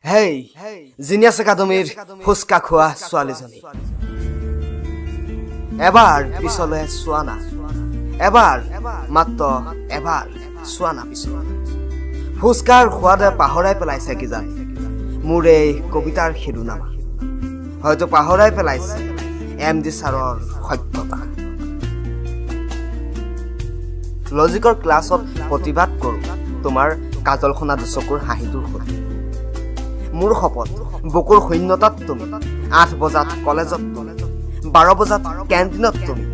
হেই genius একাডেমীৰ ফুচকা খোৱা ছোৱালীজনী এবাৰ পিছলৈ চোৱা না এবাৰ মাত্ৰ এবাৰ চোৱা না পিছলৈ ফুচকাৰ সোৱাদে পাহৰাই পেলাইছে কিজানি মোৰ এই কবিতাৰ শিৰোনামা হয়তো পাহৰাই পেলাইছে এমডি ছাৰৰ সত্যতা লজিকৰ ক্লাছত প্ৰতিবাদ কৰোঁ তোমাৰ কাজলখনা দুচকুৰ হাঁহিটোৰ সৈতে মোৰ শপত বুকুৰ শূন্যতাত তুমি 8 বজাত কলেজত তুমি 12 বজাত কেণ্টিনত তুমি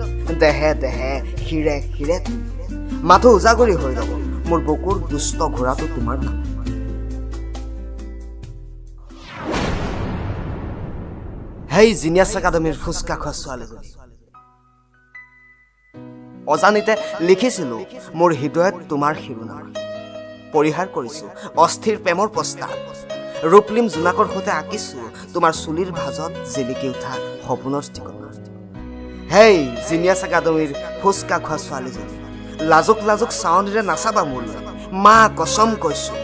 দেহে দেহে হিৰে হিৰে তুমি মাথো উজাগৰি হৈ ৰব মোৰ বুকুৰ দুষ্ট ঘোঁৰাটো তোমাৰ নাম হেই জিনিয়াছ একাডেমীৰ ফুচকা খোৱা ছোৱালীজনী অজানিতে লিখিছিলোঁ মোৰ হৃদয়ত তোমাৰ শিৰোনামা পৰিহাৰ কৰিছোঁ অস্থিৰ প্ৰেমৰ প্ৰস্তাৱ ৰূপলিম জোনাকৰ সৈতে আঁকিছোঁ তোমাৰ চুলিৰ ভাজত জিলিকি উঠা সপোনৰ ঠিকনা হেই জিনিয়াছ একাডেমীৰ ফুচকা খোৱা ছোৱালীজনী লাজুক লাজুক চাৱনীৰে নাচাবা মোৰলৈ মা কচম কৈছোঁ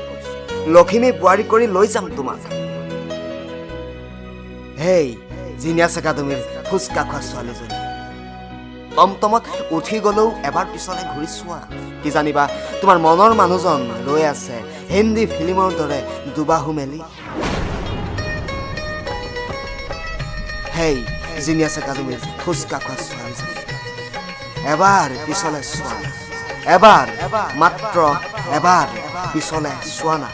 লখিমী বোৱাৰী কৰি লৈ যাম তোমাক হেই জিনিয়াছ একাডেমীৰ ফুচকা খোৱা ছোৱালীজনী টমটমত উঠি গলেও এবাৰ পিছলৈ ঘূৰি চোৱা কি জানিবা তোমাৰ মনৰ মানুহজন ৰৈ আছে হিন্দী ফিল্মৰ দৰে দুবাহু মেলি হেই জিনিয়াছ একাডেমীৰ ফুচকা খোৱা ছোৱালীজনী এবাৰ পিছলৈ চোৱা না এবাৰ মাত্ৰ এবাৰ পিছলৈ চোৱা না